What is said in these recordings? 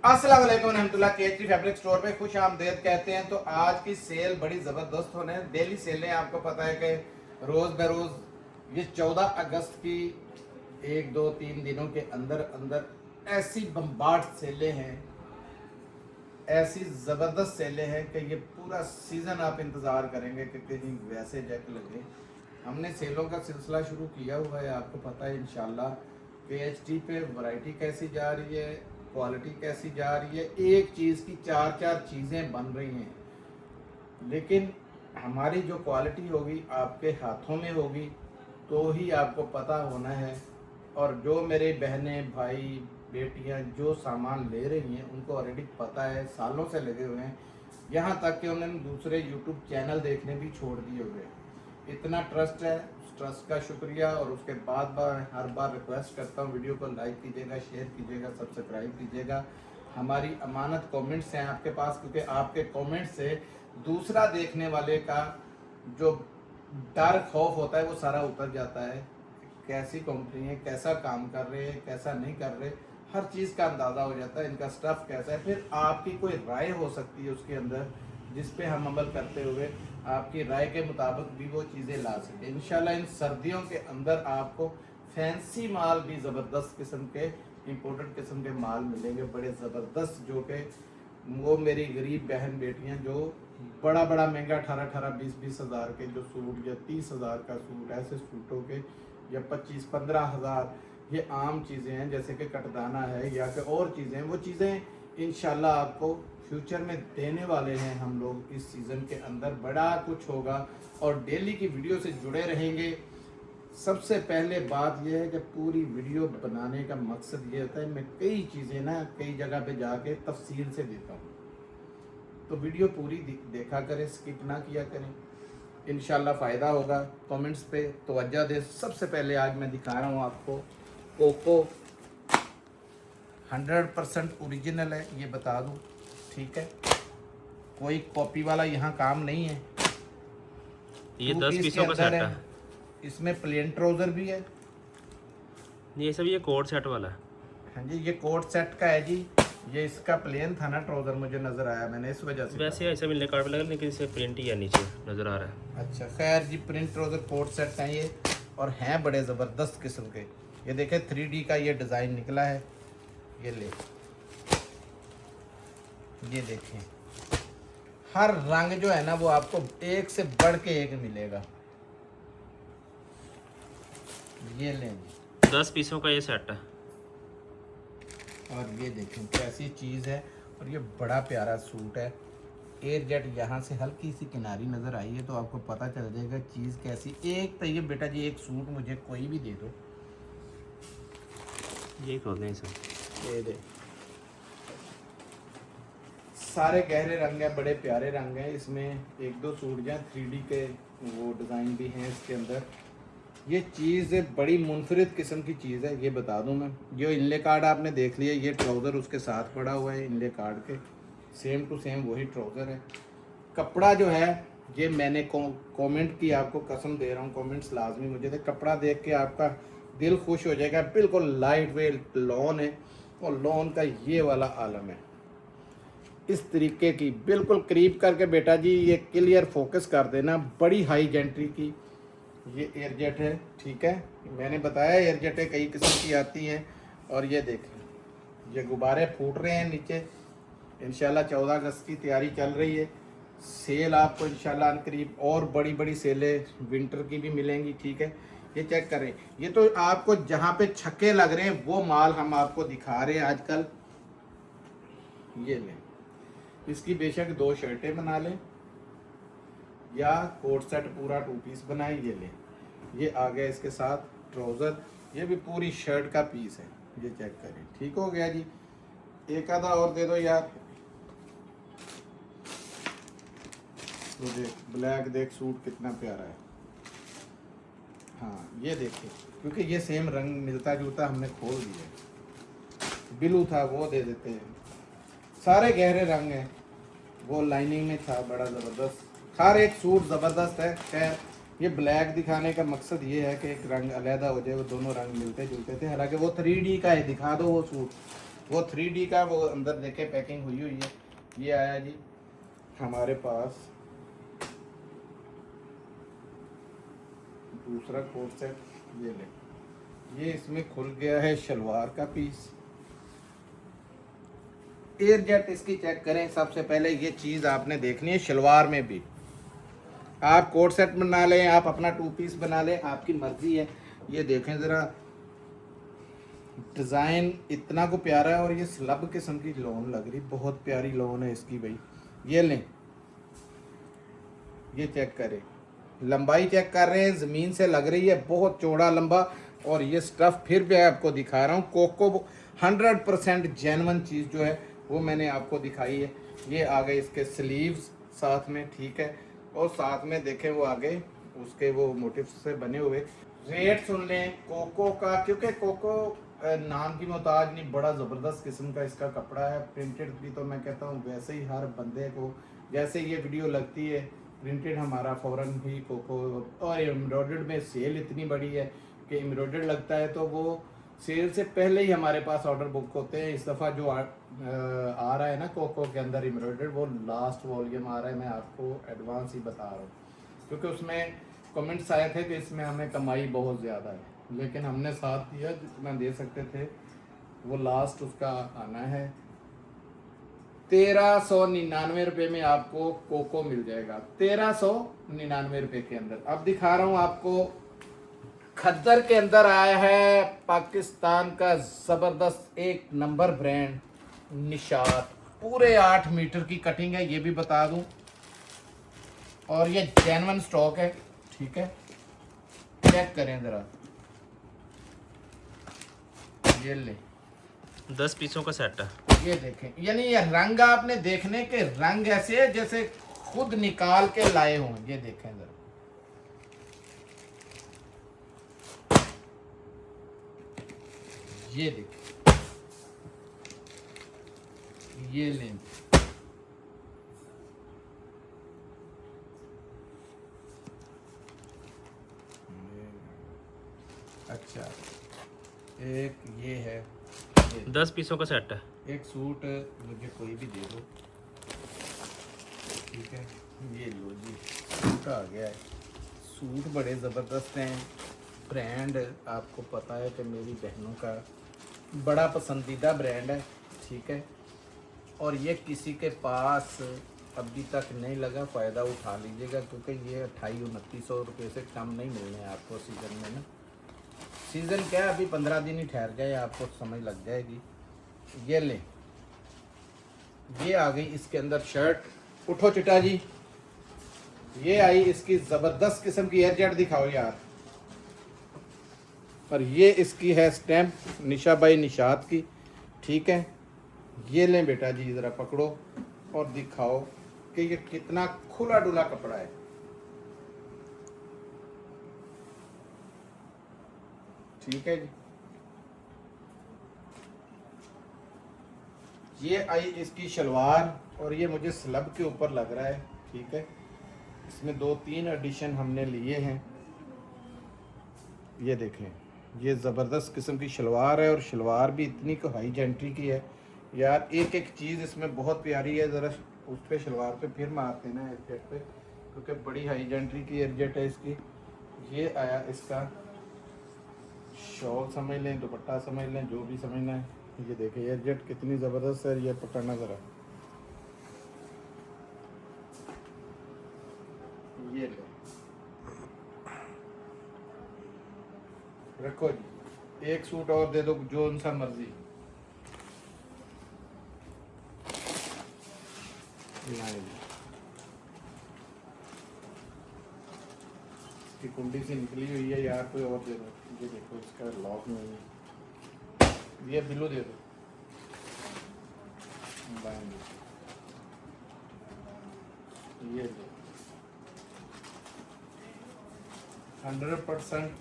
अस्सलाम वालेकुम रहमतुल्लाह। केएचडी फैब्रिक स्टोर पे खुश आमदेद कहते हैं। तो आज की सेल बड़ी ज़बरदस्त होने, डेली सेलें आपको पता है कि रोज़ बरोज़ ये 14 अगस्त की 1 2 3 दिनों के अंदर अंदर ऐसी बम्बार्ड सेलें हैं, ऐसी ज़बरदस्त सेलें हैं कि ये पूरा सीज़न आप इंतज़ार करेंगे कि कहीं वैसे जैक लगे। हमने सेलों का सिलसिला शुरू किया हुआ है, आपको पता है इंशाल्लाह। केएचडी पे वैरायटी कैसी जा रही है, क्वालिटी कैसी जा रही है, एक चीज़ की चार चार चीज़ें बन रही हैं। लेकिन हमारी जो क्वालिटी होगी आपके हाथों में होगी तो ही आपको पता होना है। और जो मेरे बहनें भाई बेटियां जो सामान ले रही हैं उनको ऑलरेडी पता है, सालों से लगे हुए हैं, यहाँ तक कि उन्होंने दूसरे यूट्यूब चैनल देखने भी छोड़ दिए हुए हैं। इतना ट्रस्ट है, उस ट्रस्ट का शुक्रिया। और उसके बाद हर बार रिक्वेस्ट करता हूँ, वीडियो को लाइक कीजिएगा, शेयर कीजिएगा, सब्सक्राइब कीजिएगा। हमारी अमानत कमेंट्स हैं आपके पास, क्योंकि आपके कमेंट से दूसरा देखने वाले का जो डर खौफ होता है वो सारा उतर जाता है। कैसी कंपनी है, कैसा काम कर रहे हैं, कैसा नहीं कर रहे, हर चीज़ का अंदाज़ा हो जाता है। इनका स्टफ़ कैसा है, फिर आपकी कोई राय हो सकती है उसके अंदर, जिस पे हम अमल करते हुए आपकी राय के मुताबिक भी वो चीज़ें ला सकें। इंशाल्लाह इन सर्दियों के अंदर आपको फैंसी माल भी ज़बरदस्त किस्म के, इम्पोर्टेड किस्म के माल मिलेंगे, बड़े ज़बरदस्त, जो कि वो मेरी गरीब बहन बेटियां जो बड़ा बड़ा महंगा 18-18 20-20 हज़ार के जो सूट या 30 हज़ार का सूट, ऐसे सूटों के या 25-15 हज़ार, ये आम चीज़ें हैं जैसे कि कटदाना है या कि और चीज़ें, वो चीज़ें इंशाल्लाह आपको फ्यूचर में देने वाले हैं हम लोग। इस सीज़न के अंदर बड़ा कुछ होगा और डेली की वीडियो से जुड़े रहेंगे। सबसे पहले बात यह है कि पूरी वीडियो बनाने का मकसद ये होता है, मैं कई चीज़ें ना कई जगह पे जाके तफसील से देता हूँ, तो वीडियो पूरी देखा करें, स्किप ना किया करें, इंशाल्लाह फ़ायदा होगा। कमेंट्स पे तवज्जो दे। सबसे पहले आज मैं दिखा रहा हूँ आपको कोको, 100% ओरिजिनल है, ये बता दूँ, ठीक है, कोई कॉपी वाला यहाँ काम नहीं है। ये 10 पीसों का सेट है। इसमें प्लेन ट्राउज़र भी है। ये सब ये कोट सेट वाला है। हाँ जी, ये कोट सेट का है जी। ये इसका प्लेन था ना ट्राउज़र, मुझे नज़र आया, मैंने इस वजह से वैसे ऐसा मिलने कार्ड पे लगा, लेकिन इसे प्रिंट ही है नीचे नज़र आ रहा है। अच्छा खैर जी, प्रिंट ट्राउज़र कोट सेट हैं ये, और हैं बड़े ज़बरदस्त किस्म के। ये देखें 3D का ये डिज़ाइन निकला है, ये ले, ये देखें, हर रंग जो है ना वो आपको एक से बढ़ के एक मिलेगा। ये लें जी, 10 पीसों का ये सेट है। और ये देखें कैसी चीज़ है, और ये बड़ा प्यारा सूट है। एयर जेट यहाँ से हल्की सी किनारी नज़र आई है तो आपको पता चल जाएगा चीज़ कैसी। एक तो ये बेटा जी, एक सूट मुझे कोई भी दे दो, यही खोल दें सब। ये दे, सारे गहरे रंग हैं, बड़े प्यारे रंग हैं। इसमें 1-2 सूट जो 3D के वो डिज़ाइन भी हैं इसके अंदर। ये चीज़ बड़ी मुनफरिद किस्म की चीज़ है, ये बता दूं मैं। जो इनले कार्ड आपने देख लिया, ये ट्राउज़र उसके साथ पड़ा हुआ है इनले कार्ड के, सेम टू सेम वही ट्राउज़र है। कपड़ा जो है ये मैंने कमेंट की, आपको कसम दे रहा हूँ, कमेंट्स लाजमी मुझे दे। कपड़ा देख के आपका दिल खुश हो जाएगा। बिल्कुल लाइट वेट लॉन है, और लॉन का ये वाला आलम है इस तरीके की, बिल्कुल करीब करके बेटा जी ये क्लियर फोकस कर देना। बड़ी हाई जेंट्री की ये एयर जेट है, ठीक है, मैंने बताया एयर जेटें कई किस्म की आती हैं। और ये देखें, ये गुब्बारे फूट रहे हैं नीचे। इंशाल्लाह 14 अगस्त की तैयारी चल रही है। सेल आपको इंशाल्लाह करीब और बड़ी बड़ी सेलें विंटर की भी मिलेंगी, ठीक है। ये चेक करें, ये तो आपको जहाँ पे छक्के लग रहे हैं वो माल हम आपको दिखा रहे हैं आजकल। ये लें, इसकी बेशक 2 शर्टें बना लें या कोट सेट पूरा 2 पीस बनाएं। ये लें, ये आ गया इसके साथ ट्राउज़र, ये भी पूरी शर्ट का पीस है, ये चेक करें, ठीक हो गया जी। एक आधा और दे दो यार, तो देख ब्लैक, देख सूट कितना प्यारा है। हाँ ये देखिए, क्योंकि ये सेम रंग मिलता जुलता हमने खोल दिया। ब्लू था वो दे देते हैं, सारे गहरे रंग हैं, वो लाइनिंग में था, बड़ा ज़बरदस्त। हर एक सूट ज़बरदस्त है। खैर ये ब्लैक दिखाने का मकसद ये है कि एक रंग अलहदा हो जाए, वो दोनों रंग मिलते जुलते थे। हालांकि वो 3D का है, दिखा दो वो सूट, वो 3D का, वो अंदर देखे पैकिंग हुई हुई है। ये आया जी हमारे पास दूसरा कोट सेट, ये ले। ये इसमें खुल गया है शलवार का पीस। एयर जेट इसकी चेक करें। सबसे पहले ये चीज़ आपने देखनी है, शलवार में भी आप कोट सेट बना लें, आप अपना 2 पीस बना लें, आपकी मर्जी है। ये देखें ज़रा, डिज़ाइन इतना को प्यारा है और ये स्लब किस्म की लोन लग रही, बहुत प्यारी लोन है इसकी भाई। ये लें, ये चेक करें, लंबाई चेक कर रहे हैं, ज़मीन से लग रही है, बहुत चौड़ा लंबा। और ये स्टफ़ फिर भी आपको दिखा रहा हूँ, कोको 100% जेन्युइन चीज़ जो है वो मैंने आपको दिखाई है। ये आ गए इसके स्लीव्स साथ में, ठीक है। और साथ में देखें वो आगे उसके वो मोटिव से बने हुए। रेट सुन लें कोको का, क्योंकि कोको नाम की मोहताज नहीं, बड़ा ज़बरदस्त किस्म का इसका कपड़ा है। प्रिंटेड भी तो मैं कहता हूँ वैसे ही हर बंदे को, जैसे ये वीडियो लगती है प्रिंटेड हमारा फ़ौरन ही कोको। और एम्ब्रॉयडर्ड में सेल इतनी बड़ी है कि एम्ब्रॉयडर्ड लगता है तो वो सेल से पहले ही हमारे पास ऑर्डर बुक होते हैं। इस दफ़ा जो आ रहा है ना कोको के अंदर एम्ब्रॉयडर्ड, वो लास्ट वॉल्यूम आ रहा है। मैं आपको एडवांस ही बता रहा हूँ, क्योंकि उसमें कमेंट्स आए थे कि इसमें हमें कमाई बहुत ज़्यादा है, लेकिन हमने साथ दिया जितना दे सकते थे। वो लास्ट उसका आना है 1399 रुपये में आपको कोको मिल जाएगा, 1399 रुपये के अंदर। अब दिखा रहा हूँ आपको, खद्दर के अंदर आया है पाकिस्तान का ज़बरदस्त एक नंबर ब्रांड निशात। पूरे 8 मीटर की कटिंग है, ये भी बता दूं। और ये जेन्युइन स्टॉक है, ठीक है। चेक करें ज़रा, ये ले 10 पीसों का सेट है। ये देखें, यानी ये रंग आपने देखने के रंग ऐसे है जैसे खुद निकाल के लाए हों। ये देखें जरा, ये देखें, ये लें। अच्छा, एक ये है, 10 पीसों का सेट है। एक सूट मुझे कोई भी दे दो, ठीक है। ये लो जी, सूट आ गया है। सूट बड़े ज़बरदस्त हैं, ब्रांड आपको पता है कि मेरी बहनों का बड़ा पसंदीदा ब्रांड है, ठीक है। और ये किसी के पास अभी तक नहीं लगा, फ़ायदा उठा लीजिएगा, क्योंकि ये 2800-2900 रुपये से कम नहीं मिलने आपको सीज़न में ना। सीज़न क्या है, अभी 15 दिन ही ठहर जाए, आपको समझ लग जाएगी। ये ले, ये आ गई इसके अंदर शर्ट। उठो चिटा जी, ये आई इसकी ज़बरदस्त किस्म की एयर जेट, दिखाओ यार। और ये इसकी है स्टैम्प निशा बाई निशात की, ठीक है। ये लें बेटा जी, ज़रा पकड़ो और दिखाओ कि ये कितना खुला डुला कपड़ा है। ठीक है जी, ये आई इसकी शलवार और ये मुझे स्लब के ऊपर लग रहा है, ठीक है। इसमें 2-3 एडिशन हमने लिए हैं। ये देखें, ये ज़बरदस्त किस्म की शलवार है और शलवार भी इतनी को हाई जेंट्री की है यार। एक एक चीज़ इसमें बहुत प्यारी है। ज़रा उस पर शलवार पे फिर मारते ना एयरजेट पे, क्योंकि बड़ी हाई जेंट्री की एयरजेट है इसकी। ये आया इसका शॉल समझ लें, दुपट्टा समझ लें, जो भी समझना है। ये देखें एयरजेट कितनी ज़बरदस्त है। ये पकड़ना ज़रा, ये लो, रखो जी। एक सूट और दे दो, जो उनसा मर्जी। इसकी कुंडी से निकली हुई है यार, कोई और दे दो। ये देखो, इसका लॉक नहीं है। ये बिलो दे दो, ये लो। 100%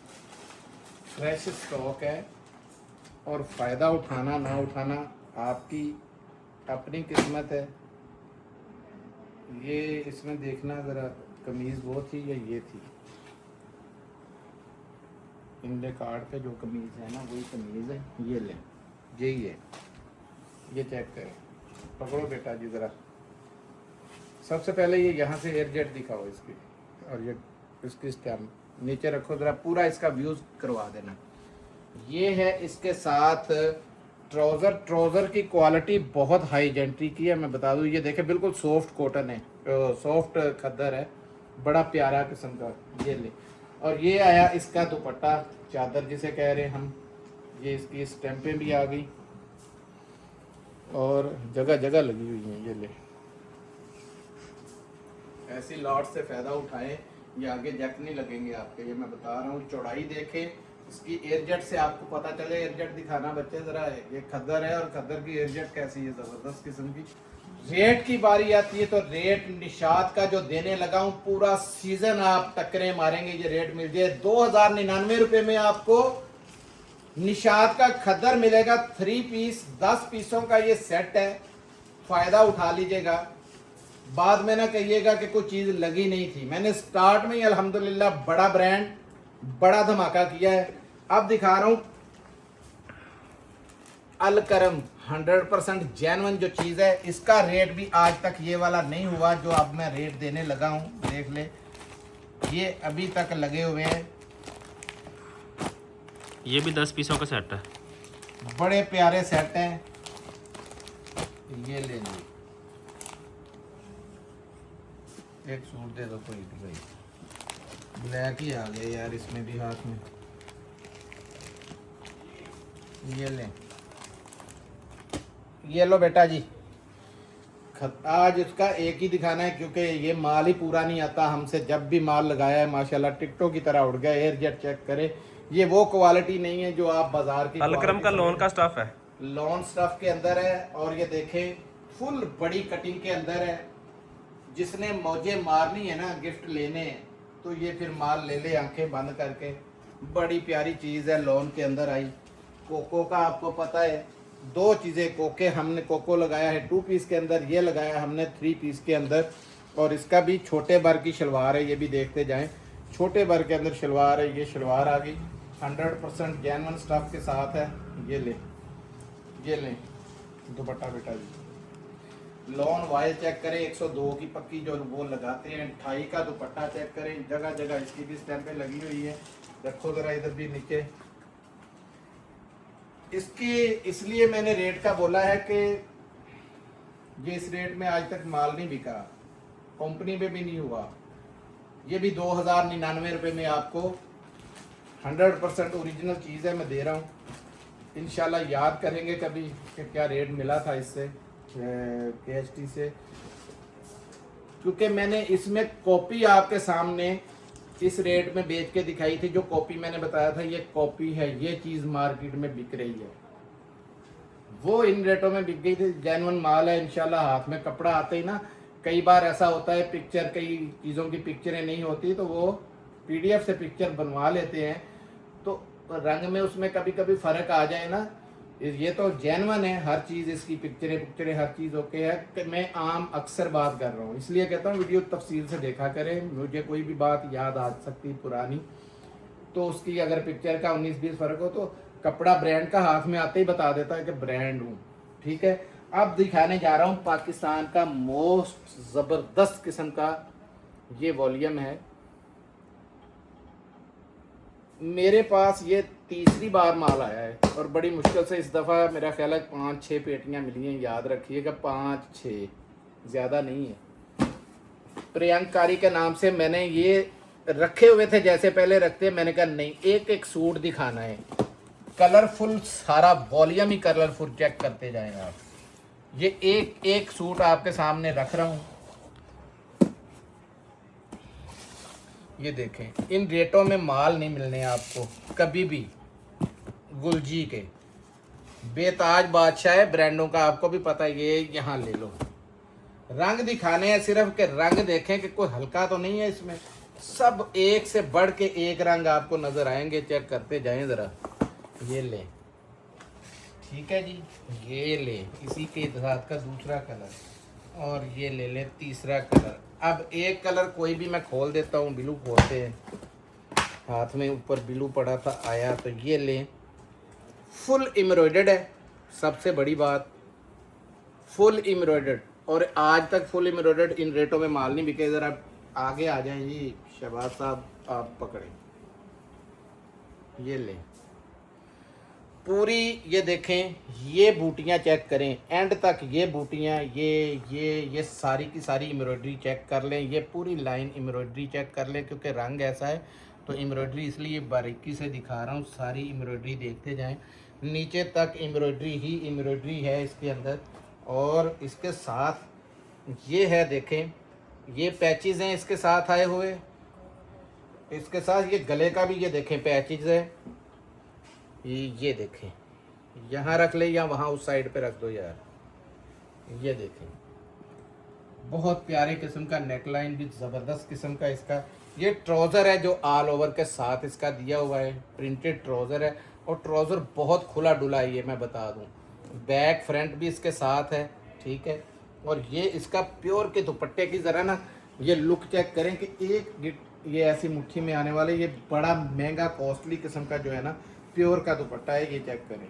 फ्रेश स्टॉक है और फ़ायदा उठाना ना उठाना आपकी अपनी किस्मत है। ये इसमें देखना ज़रा, कमीज़ वो थी या ये थी, इंडे कार्ड पे जो कमीज़ है ना वही कमीज़ है। ये लें, यही है। ये चेक करें, पकड़ो बेटा जी ज़रा। सबसे पहले ये यहाँ से एयरजेट दिखाओ इसकी, और ये इसकी स्टैम्प नीचे रखो ज़रा, पूरा इसका व्यूज़ करवा देना। ये है इसके साथ ट्राउज़र। ट्राउज़र की क्वालिटी बहुत हाई जेंट्री की है, मैं बता दूँ। ये देखें बिल्कुल सॉफ्ट कॉटन है, सॉफ्ट खद्दर है, बड़ा प्यारा किस्म का। ये ले, और ये आया इसका दुपट्टा, चादर जिसे कह रहे हैं हम। ये इसकी स्टैंपें भी आ गई और जगह जगह लगी हुई हैं। ये ले, ऐसी लॉट से फ़ायदा उठाएं, ये आगे जैक नहीं लगेंगे आपके, ये मैं बता रहा हूँ। चौड़ाई देखें इसकी, एयरजेट से आपको पता चले। एयरजेट दिखाना बच्चे ज़रा, ये खद्दर है और खद्दर की एयरजेट कैसी है, ज़बरदस्त किस्म की। रेट की बारी आती है तो रेट निशात का जो देने लगा हूँ, पूरा सीजन आप टक्करें मारेंगे। ये रेट मिल जाए 2099 रुपये में आपको निशात का खद्दर मिलेगा। 3 पीस 10 पीसों का ये सेट है, फ़ायदा उठा लीजिएगा। बाद में ना कहिएगा कि कोई चीज़ लगी नहीं थी। मैंने स्टार्ट में ही अल्हम्दुलिल्लाह बड़ा ब्रांड, बड़ा धमाका किया है। अब दिखा रहा हूँ अल करम, 100% जेन्युइन जो चीज़ है। इसका रेट भी आज तक ये वाला नहीं हुआ जो अब मैं रेट देने लगा हूँ। देख ले, ये अभी तक लगे हुए हैं। ये भी 10 पीसों का सेट है, बड़े प्यारे सेट हैं। ये ले ली, एक सूट दे दो कोई भी भाई। ब्लैक ही आ गया यार इसमें भी हाथ में। ये ले, ये लो बेटा जी। आज इसका एक ही दिखाना है क्योंकि ये माल ही पूरा नहीं आता हमसे। जब भी माल लगाया है माशाल्लाह टिकटों की तरह उड़ गया। एयरजेट चेक करे, ये वो क्वालिटी नहीं है जो आप बाजार की। अलक्रम का लोन का स्टफ है, लॉन स्टफ के अंदर है। और ये देखें फुल बड़ी कटिंग के अंदर है। जिसने मौजे मारनी है ना, गिफ्ट लेने हैं, तो ये फिर माल ले ले आंखें बंद करके। बड़ी प्यारी चीज़ है, लॉन के अंदर आई। कोको का आपको पता है, 2 चीज़ें कोके, हमने कोको लगाया है 2 पीस के अंदर, ये लगाया हमने 3 पीस के अंदर। और इसका भी छोटे बर की शलवार है, ये भी देखते जाएं। छोटे बर के अंदर शलवार है, ये शलवार आ गई 100% जेन्युइन स्टफ के साथ है। ये ले, ये ले दुपट्टा बेटा जी। लॉन वाइल चेक करें, 102 की पक्की जो वो लगाते हैं। 28 का दुपट्टा चेक करें, जगह जगह इसकी भी स्टैंपें लगी हुई है। रखो ज़रा इधर भी नीचे। इसकी इसलिए मैंने रेट का बोला है कि ये इस रेट में आज तक माल नहीं बिका, कंपनी में भी नहीं हुआ। ये भी 2099 रुपये में आपको 100% ओरिजिनल चीज़ है, मैं दे रहा हूँ। इंशाल्लाह याद करेंगे कभी कि क्या रेट मिला था इससे KHT से, क्योंकि मैंने इसमें कॉपी आपके सामने इस रेट में बेच के दिखाई थी। जो कॉपी मैंने बताया था ये कॉपी है, ये चीज़ मार्केट में बिक रही है, वो इन रेटों में बिक गई थी। जेन्युइन माल है इंशाल्लाह। हाथ में कपड़ा आते ही ना, कई बार ऐसा होता है पिक्चर, कई चीज़ों की पिक्चरें नहीं होती तो वो PDF से पिक्चर बनवा लेते हैं, तो रंग में उसमें कभी कभी फ़र्क आ जाए ना। ये तो जेन्युइन है हर चीज़, इसकी पिक्चरें हर चीज़ ओके है। कि मैं आम अक्सर बात कर रहा हूँ, इसलिए कहता हूँ वीडियो तफसील से देखा करें। मुझे कोई भी बात याद आ सकती पुरानी, तो उसकी अगर पिक्चर का 19-20 फ़र्क हो तो कपड़ा ब्रांड का हाथ में आते ही बता देता है कि ब्रांड हूँ। ठीक है, अब दिखाने जा रहा हूँ पाकिस्तान का मोस्ट ज़बरदस्त किस्म का ये वॉल्यूम है। मेरे पास ये तीसरी बार माल आया है और बड़ी मुश्किल से इस दफ़ा मेरा ख्याल है 5-6 पेटियाँ मिली हैं। याद रखिएगा 5-6, ज़्यादा नहीं है। प्रियंकारी के नाम से मैंने ये रखे हुए थे, जैसे पहले रखते हैं। मैंने कहा नहीं, एक एक सूट दिखाना है, कलरफुल, सारा वॉल्यूम ही कलरफुल। चेक करते जाएं आप। ये एक एक सूट आपके सामने रख रहा हूँ। ये देखें, इन रेटों में माल नहीं मिलने आपको कभी भी। गुलजी के बेताज बादशाह है ब्रांडों का, आपको भी पता है। ये यहाँ ले लो। रंग दिखाने हैं सिर्फ के रंग देखें कि कोई हल्का तो नहीं है इसमें। सब एक से बढ़ के एक रंग आपको नजर आएंगे, चेक करते जाएं जरा। ये ले, ठीक है जी, ये ले इसी के साथ का दूसरा कलर, और ये ले ले तीसरा कलर। अब एक कलर कोई भी मैं खोल देता हूँ, ब्लू खोलते हैं। हाथ में ऊपर ब्लू पड़ा था, आया तो ये ले। फुल एम्ब्रॉयडर्ड है, सबसे बड़ी बात। फुल एम्ब्रॉयडर्ड, और आज तक फुल एम्ब्रॉयडर्ड इन रेटों में माल नहीं बिके। इधर आप आगे आ जाएं जी शहबाज साहब, आप पकड़े, ये लें पूरी, ये देखें, ये बूटियां चेक करें एंड तक, ये बूटियां, ये सारी की सारी एम्ब्रॉयडरी चेक कर लें, ये पूरी लाइन एम्ब्रॉयडरी चेक कर लें, क्योंकि रंग ऐसा है तो एम्ब्रॉयडरी इसलिए बारीकी से दिखा रहा हूँ, सारी एम्ब्रॉयडरी देखते जाएं, नीचे तक एम्ब्रॉयडरी ही एम्ब्रॉयडरी है इसके अंदर। और इसके साथ ये है, देखें, ये पैचेस हैं इसके साथ आए हुए, इसके साथ ये गले का भी ये देखें पैचेस है, ये देखें, यहाँ रख ले या वहाँ उस साइड पे रख दो यार, ये देखें, बहुत प्यारे किस्म का नेकलाइन भी, ज़बरदस्त किस्म का इसका ये ट्राउज़र है जो ऑल ओवर के साथ इसका दिया हुआ है, प्रिंटेड ट्राउज़र है, और ट्राउज़र बहुत खुला डुला है, ये मैं बता दूं, बैक फ्रंट भी इसके साथ है, ठीक है। और ये इसका प्योर के दुपट्टे की ज़रा ना ये लुक चेक करें कि एक ये ऐसी मुट्ठी में आने वाले, ये बड़ा महंगा कॉस्टली किस्म का जो है ना प्योर का दुपट्टा है, ये चेक करें,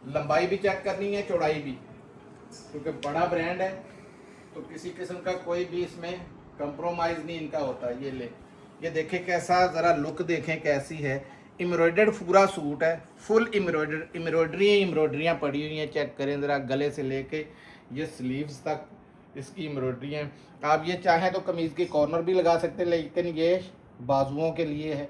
लंबाई भी चेक करनी है, चौड़ाई भी, क्योंकि बड़ा ब्रांड है तो किसी किस्म का कोई भी इसमें कंप्रोमाइज़ नहीं इनका होता। ये ले, ये देखें कैसा, ज़रा लुक देखें कैसी है, एम्ब्रॉयडर्ड पूरा सूट है, फुल एम्ब्रॉयडरियाँ पड़ी हुई हैं, चेक करें ज़रा, गले से लेके ये स्लीव्स तक इसकी एम्ब्रॉयडरी हैं। आप ये चाहें तो कमीज़ के कॉर्नर भी लगा सकते हैं, लेकिन ये बाजुओं के लिए है,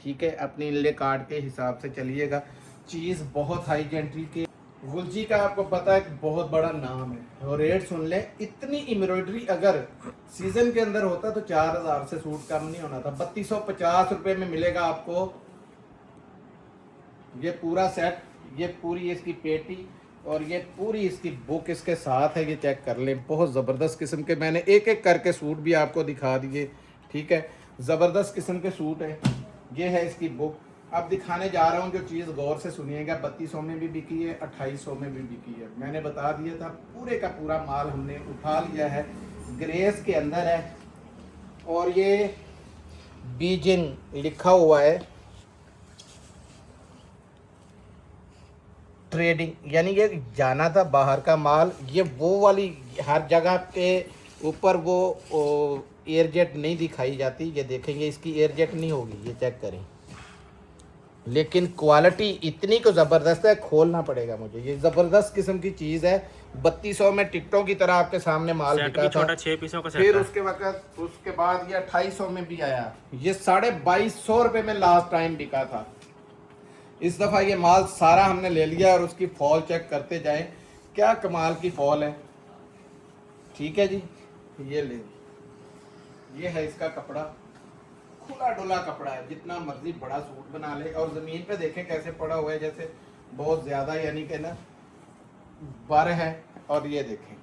ठीक है, अपनी ले काट के हिसाब से चलिएगा। चीज़ बहुत हाई जेंट्री की, गुलजी का आपको पता है कि बहुत बड़ा नाम है, और रेट सुन लें, इतनी एम्ब्रॉयडरी अगर सीजन के अंदर होता तो 4000 से सूट कम नहीं होना था। 3250 रुपये में मिलेगा आपको ये पूरा सेट, ये पूरी इसकी पेटी और ये पूरी इसकी बुक इसके साथ है, ये चेक कर लें, बहुत ज़बरदस्त किस्म के, मैंने एक एक करके सूट भी आपको दिखा दिए, ठीक है, ज़बरदस्त किस्म के सूट है। ये है इसकी बुक, अब दिखाने जा रहा हूँ जो चीज़ गौर से सुनिएगा। 3200 में भी बिकी है, 2800 में भी बिकी है, मैंने बता दिया था, पूरे का पूरा माल हमने उठा लिया है, ग्रेस के अंदर है, और ये बीजिंग लिखा हुआ है, ट्रेडिंग, यानी ये जाना था बाहर का माल, ये वो वाली हर जगह पे ऊपर वो एयरजेट नहीं दिखाई जाती, ये देखेंगे इसकी एयरजेट नहीं होगी, ये चेक करें, लेकिन क्वालिटी इतनी को ज़बरदस्त है, खोलना पड़ेगा मुझे, ये ज़बरदस्त किस्म की चीज़ है। 3200 में टिकटों की तरह आपके सामने माल बिका था, 6 पीसों का फिर उसके बाद ये 2800 में भी आया, ये 2250 रुपये में लास्ट टाइम बिका था। इस दफ़ा ये माल सारा हमने ले लिया, और उसकी फॉल चेक करते जाएं, क्या कमाल की फॉल है, ठीक है जी। ये ले, ये है इसका कपड़ा, खुला डुला कपड़ा है, जितना मर्जी बड़ा सूट बना ले, और ज़मीन पे देखें कैसे पड़ा हुआ है, जैसे बहुत ज़्यादा, यानी कि ना बर है। और ये देखें,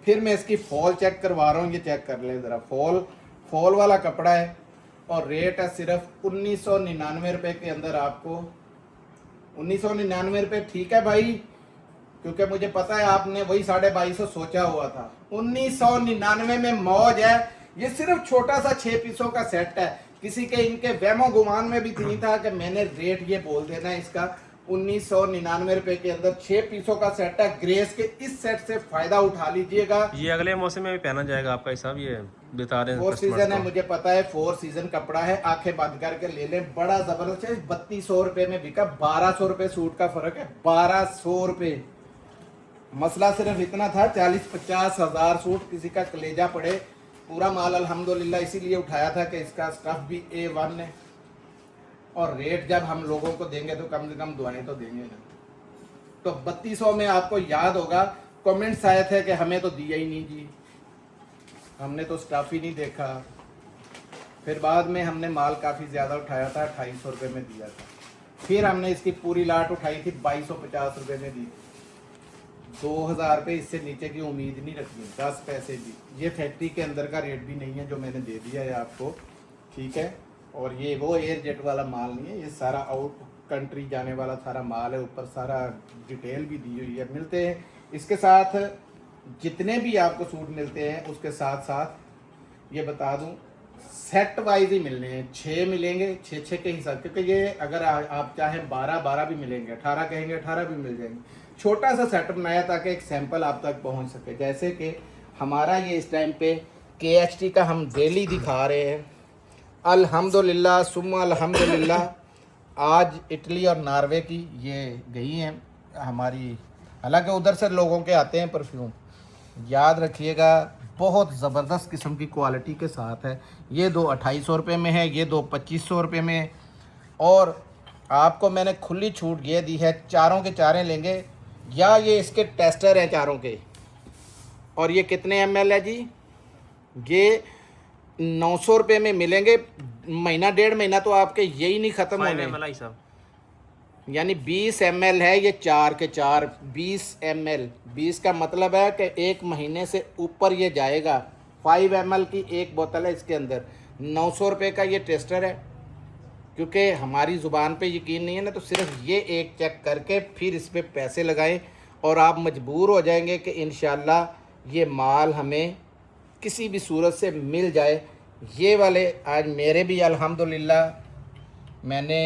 फिर मैं इसकी फॉल चेक करवा रहा हूँ, ये चेक कर ले ज़रा, फॉल वाला कपड़ा है, और रेट है सिर्फ 1999 रुपये के अंदर आपको, 1999 रुपये, ठीक है भाई, क्योंकि मुझे पता है आपने वही 2250 सोचा हुआ था। 1999 में मौज है, ये सिर्फ छोटा सा 6 पीसों का सेट है, किसी के इनके वहमो गुमान में भी नहीं था कि मैंने रेट ये बोल देना है इसका। 1999 रुपए के अंदर 6 पीसों का सेट है, ग्रेस के इस सेट से फायदा उठा लीजिएगा। ये अगले मौसम में भी पहना जाएगा आपका हिसाब, ये बता रहे हैं 4 सीजन है, मुझे पता है 4 सीजन कपड़ा है, आंखें बंद करके ले लें, बड़ा जबरदस्त है। 3200 रुपए में बिका, 1200 रुपए सूट का फर्क है, 1200 रुपए। मसला सिर्फ इतना था, 40-50 हजार सूट किसी का कलेजा पड़े, पूरा माल अल्हम्दुलिल्लाह इसीलिए उठाया था कि इसका स्टफ भी A1 है, और रेट जब हम लोगों को देंगे तो कम से कम दुआएं तो देंगे ना। तो 3200 में आपको याद होगा कमेंट्स आए थे कि हमें तो दिया ही नहीं जी, हमने तो स्टफ ही नहीं देखा। फिर बाद में हमने माल काफ़ी ज़्यादा उठाया था, 2800 रुपये में दिया था। फिर हमने इसकी पूरी लाट उठाई थी, 2250 रुपये में दी, 2000 रुपये इससे नीचे की उम्मीद नहीं रखनी, 10 पैसे भी। ये फैक्ट्री के अंदर का रेट भी नहीं है जो मैंने दे दिया है आपको, ठीक है। और ये वो एयर जेट वाला माल नहीं है, ये सारा आउट कंट्री जाने वाला सारा माल है, ऊपर सारा डिटेल भी दी हुई है। मिलते हैं इसके साथ, जितने भी आपको सूट मिलते हैं उसके साथ साथ ये बता दूं, सेट वाइज ही मिलने हैं, 6 मिलेंगे 6 के हिसाब, क्योंकि ये अगर आप चाहें 12 भी मिलेंगे, 18 कहेंगे 18 भी मिल जाएंगे। छोटा सा सेटअप नया ताकि एक सैंपल आप तक पहुंच सके। जैसे कि हमारा ये इस टाइम पे KHT का हम डेली दिखा रहे हैं। अल्हम्दुलिल्लाह सुम्मा अल्हम्दुलिल्लाह आज इटली और नॉर्वे की ये गई हैं हमारी, हालांकि उधर से लोगों के आते हैं परफ्यूम। याद रखिएगा बहुत ज़बरदस्त किस्म की क्वालिटी के साथ है। ये दो 2800 रुपये में है, ये दो 2500 रुपये में है। और आपको मैंने खुली छूट ये दी है, चारों के चारें लेंगे या ये इसके टेस्टर हैं चारों के। और ये कितने ml है जी? ये 900 रुपये में मिलेंगे। महीना 1.5 महीना तो आपके यही नहीं ख़त्म होने। 5 ml साहब, यानी 20 ml है ये, 4 के 4 20 ml। 20 का मतलब है कि 1 महीने से ऊपर ये जाएगा। 5 ml की एक बोतल है इसके अंदर। 900 रुपये का ये टेस्टर है। क्योंकि हमारी ज़ुबान पे यकीन नहीं है ना, तो सिर्फ ये एक चेक करके फिर इस पर पैसे लगाएं और आप मजबूर हो जाएंगे कि इंशाल्लाह ये माल हमें किसी भी सूरत से मिल जाए। ये वाले आज मेरे भी अल्हम्दुलिल्लाह, मैंने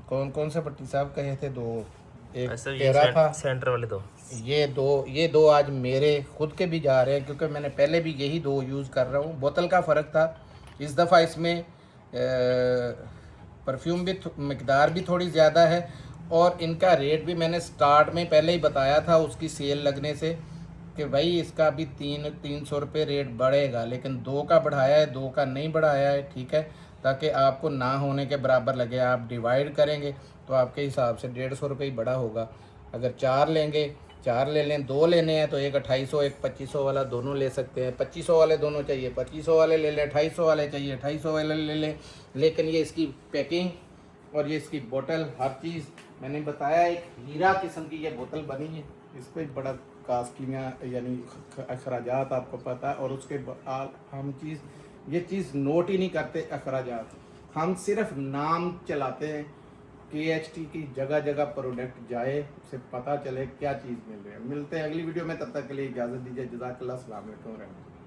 कौन कौन से पट्टी साहब कहे थे? 2, एक ऐसा ये तेरा था, सेंटर वाले दो। ये दो आज मेरे खुद के भी जा रहे हैं, क्योंकि मैंने पहले भी यही 2 यूज़ कर रहा हूँ। बोतल का फ़र्क था, इस दफ़ा इसमें परफ्यूम भी मकदार भी थोड़ी ज़्यादा है और इनका रेट भी मैंने स्टार्ट में पहले ही बताया था उसकी सेल लगने से कि भाई इसका भी 300 रुपये रेट बढ़ेगा, लेकिन 2 का बढ़ाया है, 2 का नहीं बढ़ाया है, ठीक है, ताकि आपको ना होने के बराबर लगे। आप डिवाइड करेंगे तो आपके हिसाब से 150 रुपये ही बड़ा होगा। अगर 4 लेंगे, 4 ले लें, 2 लेने हैं तो एक 2800 एक 2500 वाला दोनों ले सकते हैं। 2500 वाले दोनों चाहिए 2500 वाले ले लें, 2800 वाले चाहिए 2800 वाले ले लें। लेकिन ये इसकी पैकिंग और ये इसकी बोतल, हर चीज़ मैंने बताया एक हीरा किस्म की ये बोतल बनी है। इस पर बड़ा कास्टलियाँ यानी अखराजात आपको पता है। और उसके बाद हम ये चीज़ नोट ही नहीं करते अखराजात, हम सिर्फ नाम चलाते हैं। KHT की जगह जगह प्रोडक्ट जाए, उसे पता चले क्या चीज़ मिल रही है। मिलते हैं अगली वीडियो में, तब तक के लिए इजाज़त दीजिए। जज़ाकल्लाह, अस्सलाम वालेकुम।